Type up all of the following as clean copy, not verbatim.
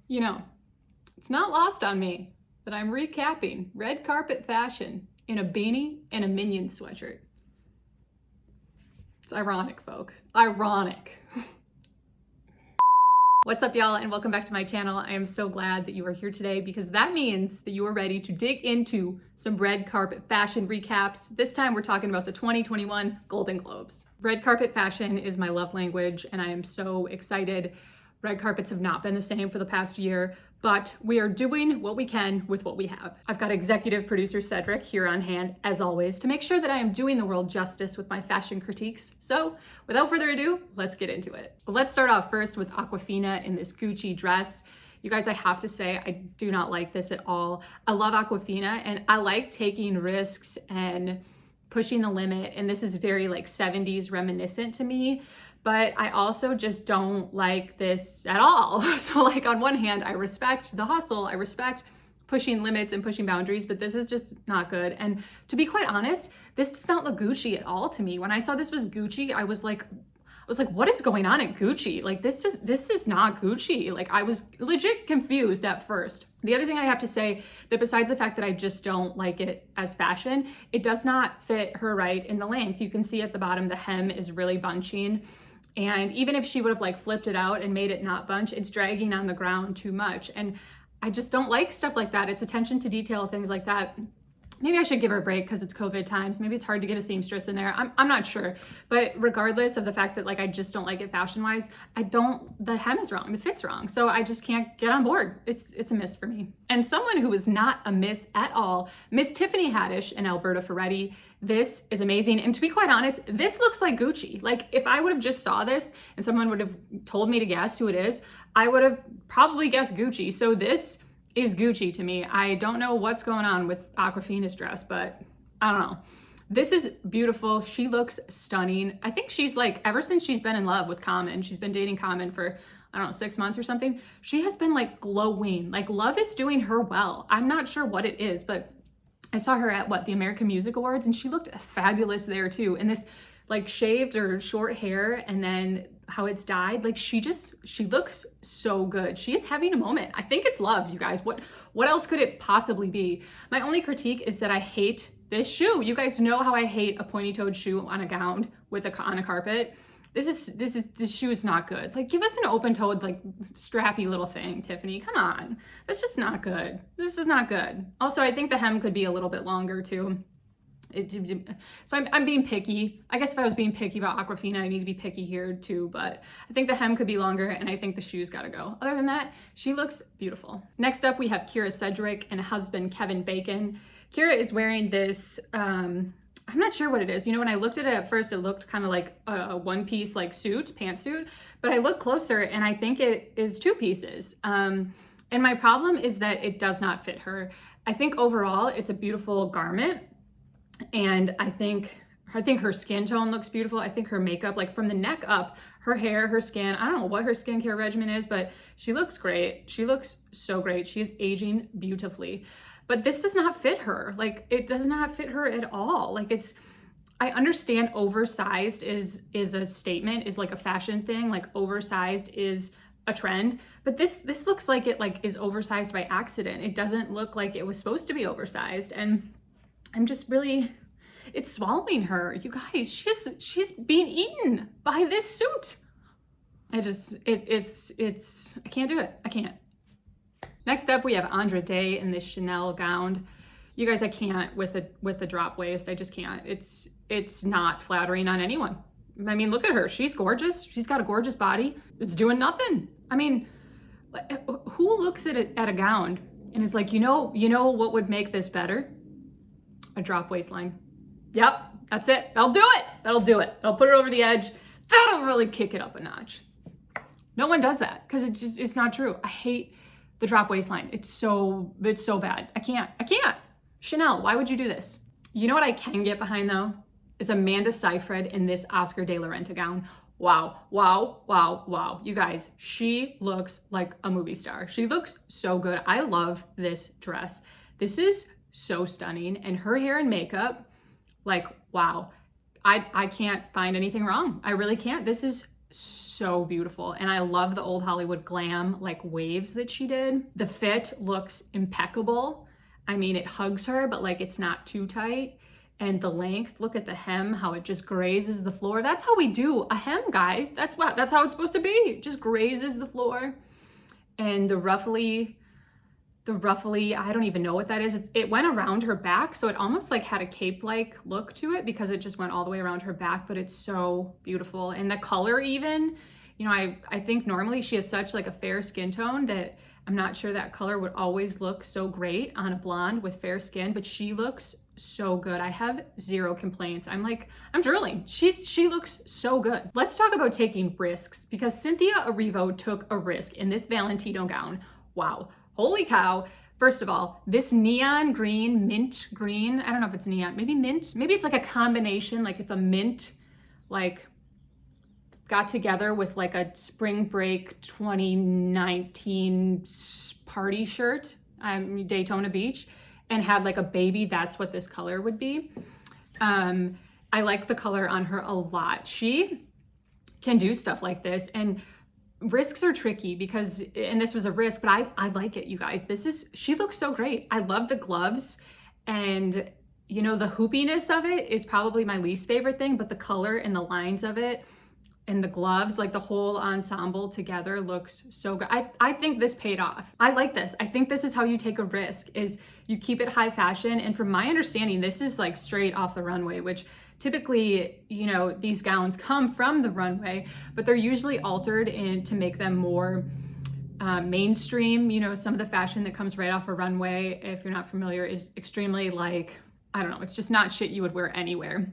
You know, it's not lost on me that I'm recapping red carpet fashion in a beanie and a Minion sweatshirt. It's ironic, folks. Ironic. What's up, y'all, and welcome back to my channel. I am so glad that you are here today because that means that you are ready to dig into some red carpet fashion recaps. This time we're talking about the 2021 Golden Globes. Red carpet fashion is my love language, and I am so excited. Red carpets have not been the same for the past year, but we are doing what we can with what we have. I've got executive producer Cedric here on hand, as always, to make sure that I am doing the world justice with my fashion critiques. So without further ado, let's get into it. Let's start off first with Aquafina in this Gucci dress. You guys, I have to say, I do not like this at all. I love Aquafina and I like taking risks and pushing the limit. And this is very like 70s reminiscent to me. But I also just don't like this at all. So like on one hand, I respect the hustle, I respect pushing limits and pushing boundaries, but this is just not good. And to be quite honest, this does not look Gucci at all to me. When I saw this was Gucci, I was like, what is going on at Gucci? Like this is not Gucci. Like I was legit confused at first. The other thing I have to say that besides the fact that I just don't like it as fashion, it does not fit her right in the length. You can see at the bottom, the hem is really bunching. And even if she would have like flipped it out and made it not bunch, it's dragging on the ground too much. And I just don't like stuff like that. It's attention to detail, things like that. Maybe I should give her a break because it's COVID times. Maybe it's hard to get a seamstress in there. I'm not sure. But regardless of the fact that like I just don't like it fashion wise, the hem is wrong, the fit's wrong. So I just can't get on board. It's a miss for me. And someone who is not a miss at all, Miss Tiffany Haddix and Alberta Ferretti. This is amazing. And to be quite honest, this looks like Gucci. Like if I would have just saw this and someone would have told me to guess who it is, I would have probably guessed Gucci. So this is Gucci to me. I don't know what's going on with Aquafina's dress, but I don't know. This is beautiful. She looks stunning. I think she's like, ever since she's been in love with Common, she's been dating Common for, I don't know, 6 months or something. She has been like glowing. Like love is doing her well. I'm not sure what it is, but I saw her at the American Music Awards and she looked fabulous there too. And this like shaved or short hair and then how it's dyed, like she looks so good. She is having a moment. I think it's love, you guys. What else could it possibly be? My only critique is that I hate this shoe. You guys know how I hate a pointy-toed shoe on a gown on a carpet. This shoe is not good. Like give us an open-toed, like strappy little thing, Tiffany. Come on. That's just not good. This is not good. Also, I think the hem could be a little bit longer too. So I'm being picky. I guess if I was being picky about Aquafina, I need to be picky here too, but I think the hem could be longer and I think the shoes gotta go. Other than that, she looks beautiful. Next up, we have Cedric and husband Kevin Bacon. Kira is wearing this, I'm not sure what it is. You know, when I looked at it at first, it looked kind of like a one-piece like pantsuit, but I looked closer and I think it is 2 pieces. And my problem is that it does not fit her. I think overall, it's a beautiful garment. And I think her skin tone looks beautiful. I think her makeup, like from the neck up, her hair, her skin, I don't know what her skincare regimen is, but she looks great. She looks so great. She is aging beautifully. But this does not fit her. Like it does not fit her at all. Like I understand oversized is a statement, is like a fashion thing. Like oversized is a trend, but this looks like it like is oversized by accident. It doesn't look like it was supposed to be oversized. And I'm just really, it's swallowing her. You guys, she's being eaten by this suit. I can't do it. I can't. Next up, we have Andra Day in this Chanel gown. You guys, I can't with the drop waist. I just can't. It's not flattering on anyone. I mean, look at her. She's gorgeous. She's got a gorgeous body. It's doing nothing. I mean, who looks at a gown and is like, you know what would make this better? A drop waistline. Yep, that's it. That'll do it. That'll do it. That'll put it over the edge. That'll really kick it up a notch. No one does that because it's not true. I hate the drop waistline. It's so bad. I can't. Chanel, why would you do this? You know what I can get behind though? Is Amanda Seyfried in this Oscar de la Renta gown. Wow, wow, wow, wow. You guys, she looks like a movie star. She looks so good. I love this dress. This is so stunning. And her hair and makeup, like, wow. I can't find anything wrong. I really can't. This is so beautiful. And I love the old Hollywood glam like waves that she did. The fit looks impeccable. I mean, it hugs her, but like it's not too tight. And the length, look at the hem, how it just grazes the floor. That's how we do a hem, guys. That's how it's supposed to be. It just grazes the floor. And the ruffly, I don't even know what that is. It went around her back, so it almost like had a cape-like look to it because it just went all the way around her back, but it's so beautiful. And the color even, you know, I think normally she has such like a fair skin tone that I'm not sure that color would always look so great on a blonde with fair skin, but she looks so good. I have zero complaints. I'm drooling. She looks so good. Let's talk about taking risks, because Cynthia Erivo took a risk in this Valentino gown. Wow. Holy cow. First of all, this neon green, mint green, I don't know if it's neon, maybe mint, maybe it's like a combination, like if a mint like got together with like a spring break 2019 party shirt, Daytona Beach, and had like a baby, that's what this color would be. I like the color on her a lot. She can do stuff like this, and risks are tricky because, and this was a risk, but I like it, you guys. She looks so great. I love the gloves, and you know, the hoopiness of it is probably my least favorite thing, but the color and the lines of it and the gloves, like the whole ensemble together looks so good. I think this paid off. I like this. I think this is how you take a risk, is you keep it high fashion. And from my understanding, this is like straight off the runway, which typically, you know, these gowns come from the runway, but they're usually altered to make them more mainstream. You know, some of the fashion that comes right off a runway, if you're not familiar, is extremely like, I don't know, it's just not shit you would wear anywhere.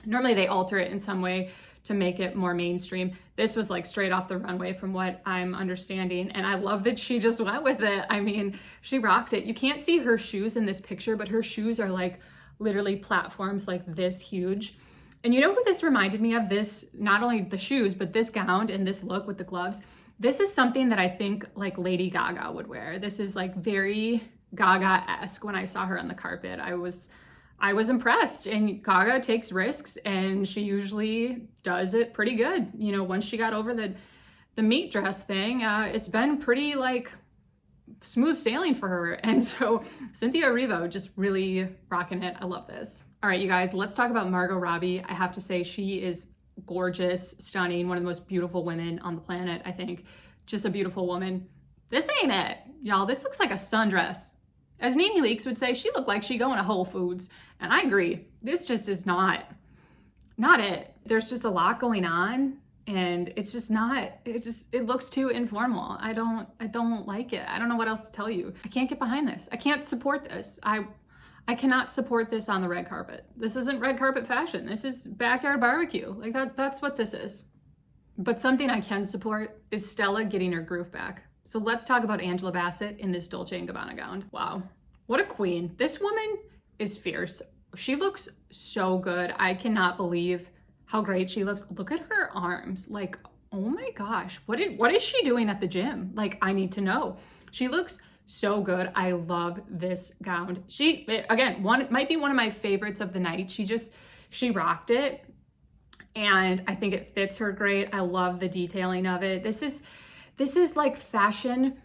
Normally they alter it in some way to make it more mainstream. This was like straight off the runway from what I'm understanding. And I love that she just went with it. I mean, she rocked it. You can't see her shoes in this picture, but her shoes are like literally platforms like this huge. And you know who this reminded me of? This, not only the shoes, but this gown and this look with the gloves. This is something that I think like Lady Gaga would wear. This is like very Gaga-esque. When I saw her on the carpet, I was impressed. And Gaga takes risks, and she usually does it pretty good. You know, once she got over the meat dress thing, it's been pretty like smooth sailing for her. And so Cynthia Erivo just really rocking it. I love this. All right, you guys, let's talk about Margot Robbie. I have to say, she is gorgeous, stunning, one of the most beautiful women on the planet, I think. Just a beautiful woman. This ain't it, y'all. This looks like a sundress. As Nene Leakes would say, she looked like she going to Whole Foods. And I agree. This just is not it. There's just a lot going on, and it's just not, it looks too informal. I don't like it. I don't know what else to tell you. I can't get behind this. I can't support this. I cannot support this on the red carpet. This isn't red carpet fashion. This is backyard barbecue. Like that's what this is. But something I can support is Stella getting her groove back. So let's talk about Angela Bassett in this Dolce & Gabbana gown. Wow, what a queen. This woman is fierce. She looks so good. I cannot believe how great she looks. Look at her arms. Like, oh my gosh, what is she doing at the gym? Like, I need to know. She looks so good. I love this gown. She, again, might be one of my favorites of the night. She rocked it, and I think it fits her great. I love the detailing of it. This is like fashion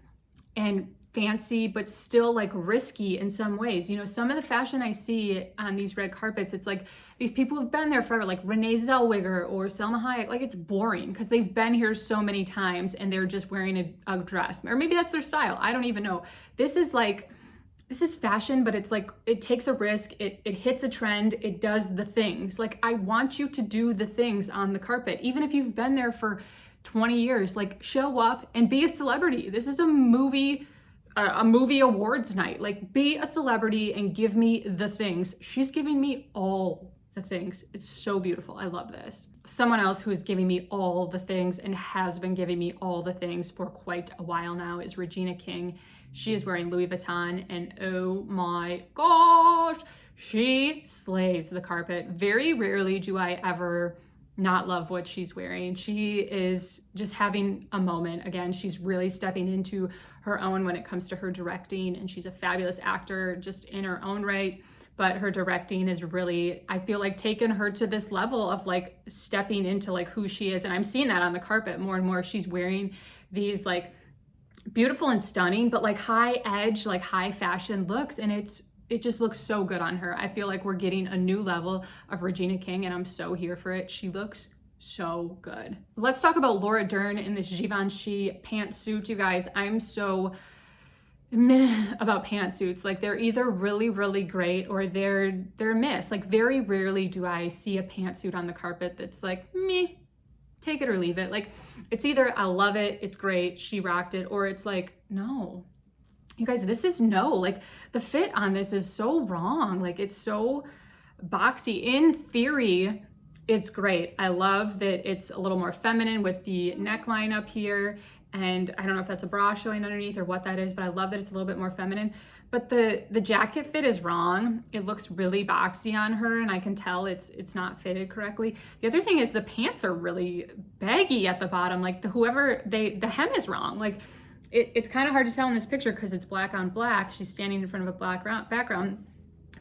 and fancy, but still like risky in some ways. You know, some of the fashion I see on these red carpets, it's like these people who've been there forever, like Renee Zellweger or Selma Hayek. Like, it's boring because they've been here so many times and they're just wearing a dress, or maybe that's their style. I don't even know. This is fashion, but it's like, it takes a risk. It hits a trend. It does the things. Like, I want you to do the things on the carpet, even if you've been there for 20 years. Like, show up and be a celebrity. This is a movie awards night. Like, be a celebrity and give me the things. She's giving me all the things. It's so beautiful. I love this. Someone else who is giving me all the things and has been giving me all the things for quite a while now is Regina King. She is wearing Louis Vuitton, and oh my gosh, she slays the carpet. Very rarely do I ever not love what she's wearing. She is just having a moment. Again, she's really stepping into her own when it comes to her directing, and she's a fabulous actor just in her own right. But her directing is really, I feel like, taken her to this level of like stepping into like who she is. And I'm seeing that on the carpet more and more. She's wearing these like beautiful and stunning, but like high edge, like high fashion looks. And it just looks so good on her. I feel like we're getting a new level of Regina King, and I'm so here for it. She looks so good. Let's talk about Laura Dern in this Givenchy pantsuit, you guys. I'm so meh about pantsuits. Like, they're either really, really great or they're miss. Like, very rarely do I see a pantsuit on the carpet that's like, me, take it or leave it. Like, it's either I love it, it's great, she rocked it, or it's like, no. You guys, this is no. Like, the fit on this is so wrong. Like, it's so boxy. In theory, it's great. I love that it's a little more feminine with the neckline up here. And I don't know if that's a bra showing underneath or what that is, but I love that it's a little bit more feminine. But the jacket fit is wrong. It looks really boxy on her, and I can tell it's not fitted correctly. The other thing is the pants are really baggy at the bottom. Like, the hem is wrong. Like, it's kind of hard to tell in this picture because it's black on black. She's standing in front of a black background,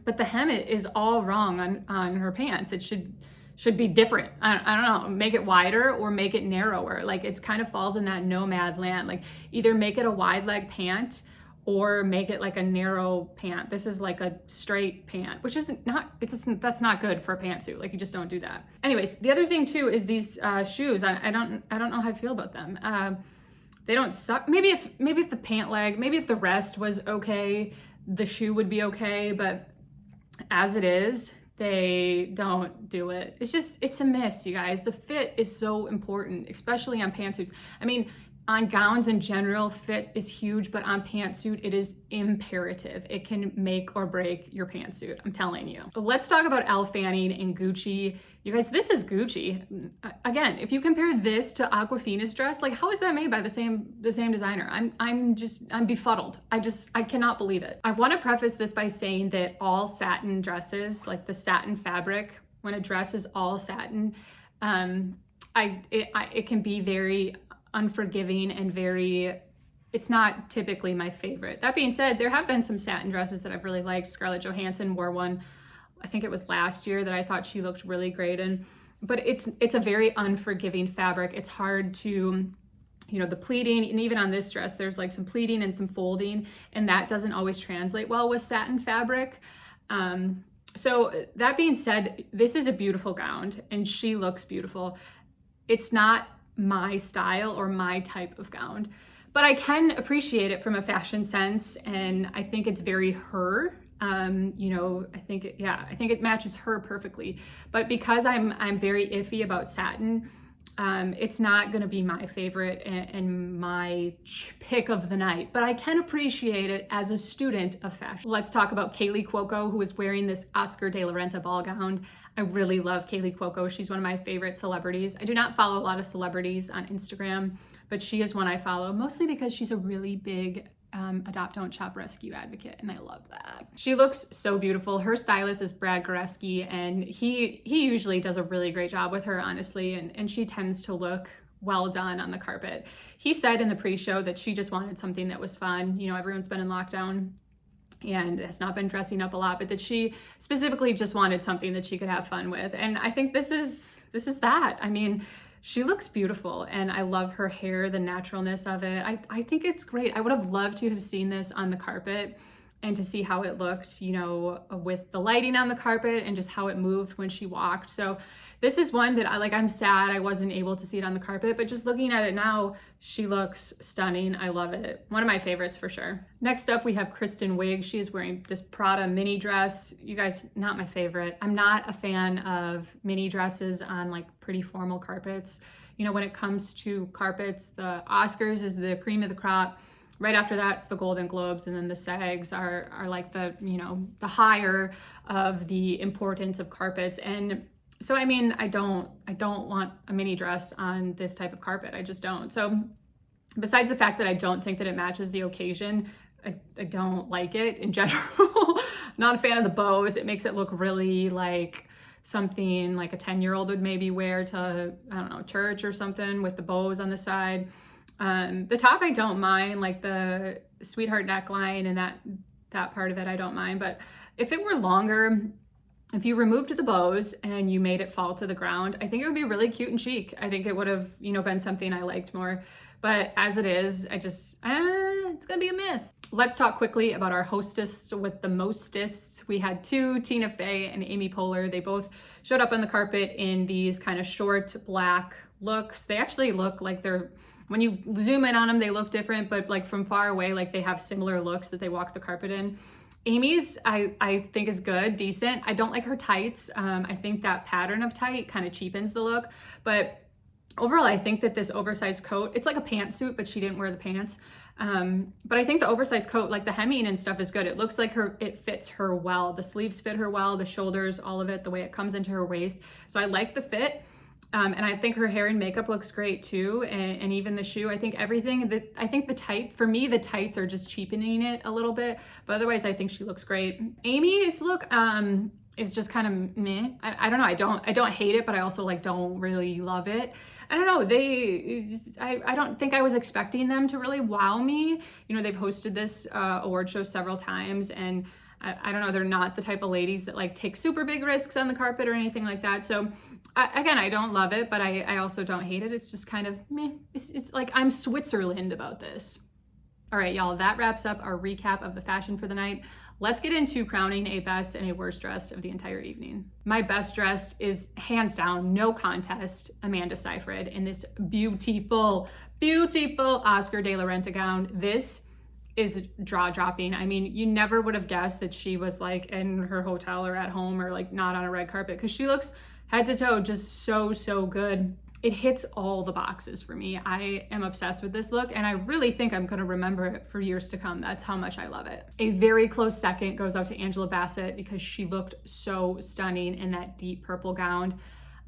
but the hem is all wrong on her pants. It should be different. I don't know, make it wider or make it narrower. Like, it's kind of falls in that nomad land. Like, either make it a wide leg pant or make it like a narrow pant. This is like a straight pant, which that's not good for a pantsuit. Like, you just don't do that. Anyways, the other thing too is these shoes. I don't know how I feel about them. They don't suck. Maybe if the pant leg, maybe if the rest was okay, the shoe would be okay. But as it is, they don't do it. It's a miss, you guys. The fit is so important, especially on pantsuits. I mean, on gowns in general, fit is huge, but on pantsuit, it is imperative. It can make or break your pantsuit, I'm telling you. Let's talk about Elle Fanning and Gucci. You guys, this is Gucci. Again, if you compare this to Aquafina's dress, like, how is that made by the same designer? I'm befuddled. I cannot believe it. I want to preface this by saying that all satin dresses, like the satin fabric, when a dress is all satin, it can be very unforgiving and it's not typically my favorite. That being said, there have been some satin dresses that I've really liked. Scarlett Johansson wore one, I think it was last year, that I thought she looked really great in. But it's a very unforgiving fabric. It's hard to, the pleating, and even on this dress, there's like some pleating and some folding, and that doesn't always translate well with satin fabric. So that being said, this is a beautiful gown and she looks beautiful. It's not my style or my type of gown, but I can appreciate it from a fashion sense, and I think it's very her. I think it matches her perfectly. But because I'm very iffy about satin, it's not going to be my favorite and my pick of the night, but I can appreciate it as a student of fashion. Let's talk about Kaley Cuoco, who is wearing this Oscar de la Renta ball gown. I really love Kaley Cuoco. She's one of my favorite celebrities. I do not follow a lot of celebrities on Instagram, but she is one I follow, mostly because she's a really big adopt, don't shop, rescue advocate, and I love that. She looks so beautiful. Her stylist is Brad Goreski, and he usually does a really great job with her, honestly, and she tends to look well done on the carpet. He said in the pre-show that she just wanted something that was fun. Everyone's been in lockdown and has not been dressing up a lot, but that she specifically just wanted something that she could have fun with. And I think this is that. I mean, she looks beautiful, and I love her hair, the naturalness of it. I think it's great. I would have loved to have seen this on the carpet and to see how it looked, with the lighting on the carpet and just how it moved when she walked. So this is one that I'm sad I wasn't able to see it on the carpet, but just looking at it now, she looks stunning. I love it. One of my favorites for sure. Next up, we have Kristen Wiig. She is wearing this Prada mini dress. You guys, not my favorite. I'm not a fan of mini dresses on pretty formal carpets. When it comes to carpets, the Oscars is the cream of the crop. Right after that, it's the Golden Globes, and then the SAGs are like the higher of the importance of carpets. And so, I mean, I don't want a mini dress on this type of carpet. I just don't. So besides the fact that I don't think that it matches the occasion, I don't like it in general. Not a fan of the bows. It makes it look really like something like a 10-year-old would maybe wear to, I don't know, church or something with the bows on the side. The top I don't mind, like the sweetheart neckline and that part of it I don't mind, but if it were longer, if you removed the bows and you made it fall to the ground, I think it would be really cute and chic. I think it would have, been something I liked more. But as it is, it's gonna be a myth. Let's talk quickly about our hostess with the mostest. We had two, Tina Fey and Amy Poehler. They both showed up on the carpet in these kind of short black looks. They actually look like when you zoom in on them, they look different, but like from far away, like they have similar looks that they walk the carpet in. Amy's, I think is good, decent. I don't like her tights. I think that pattern of tight kind of cheapens the look, but overall, I think that this oversized coat, it's like a pantsuit, but she didn't wear the pants. But I think the oversized coat, like the hemming and stuff is good. It looks like it fits her well. The sleeves fit her well, the shoulders, all of it, the way it comes into her waist. So I like the fit. And I think her hair and makeup looks great too. And even the shoe, I think for me, the tights are just cheapening it a little bit, but otherwise I think she looks great. Amy's look, is just kind of meh. I don't know. I don't hate it, but I also like don't really love it. I don't know. I don't think I was expecting them to really wow me. They've hosted this award show several times, and I don't know. They're not the type of ladies that like take super big risks on the carpet or anything like that. So again, I don't love it, but I also don't hate it. It's just kind of meh. It's like I'm Switzerland about this. All right, y'all, that wraps up our recap of the fashion for the night. Let's get into crowning a best and a worst dressed of the entire evening. My best dressed is hands down, no contest, Amanda Seyfried in this beautiful, beautiful Oscar de la Renta gown. This is jaw-dropping. I mean, you never would have guessed that she was like in her hotel or at home or like not on a red carpet, because she looks head to toe just so good. It hits all the boxes for me. I am obsessed with this look, and I really think I'm gonna remember it for years to come. That's how much I love it. A very close second goes out to Angela Bassett because she looked so stunning in that deep purple gown.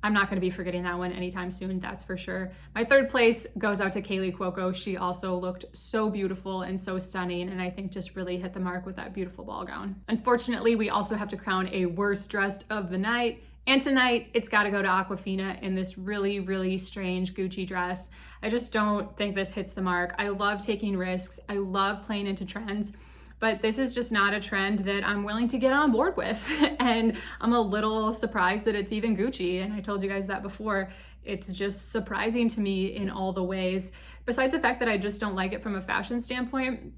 I'm not gonna be forgetting that one anytime soon, that's for sure. My third place goes out to Kaley Cuoco. She also looked so beautiful and so stunning, and I think just really hit the mark with that beautiful ball gown. Unfortunately, we also have to crown a worst dressed of the night. And tonight, it's got to go to Aquafina in this really, really strange Gucci dress. I just don't think this hits the mark. I love taking risks. I love playing into trends, but this is just not a trend that I'm willing to get on board with. And I'm a little surprised that it's even Gucci. And I told you guys that before. It's just surprising to me in all the ways. Besides the fact that I just don't like it from a fashion standpoint,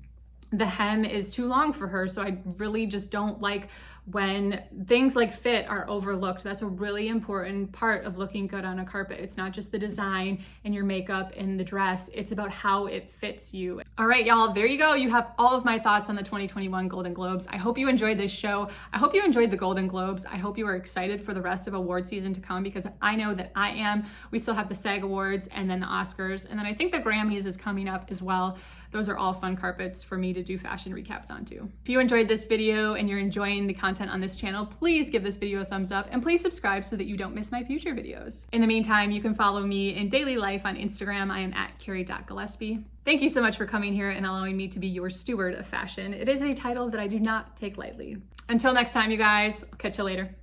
the hem is too long for her. So I really just don't like when things like fit are overlooked. That's a really important part of looking good on a carpet. It's not just the design and your makeup and the dress. It's about how it fits you. All right, y'all, there you go. You have all of my thoughts on the 2021 Golden Globes. I hope you enjoyed this show. I hope you enjoyed the Golden Globes. I hope you are excited for the rest of award season to come, because I know that I am. We still have the SAG Awards and then the Oscars. And then I think the Grammys is coming up as well. Those are all fun carpets for me to do fashion recaps onto. If you enjoyed this video and you're enjoying the content on this channel, please give this video a thumbs up and please subscribe so that you don't miss my future videos. In the meantime, you can follow me in daily life on Instagram. I am at Carrie.Gillaspie. Thank you so much for coming here and allowing me to be your steward of fashion. It is a title that I do not take lightly. Until next time, you guys, I'll catch you later.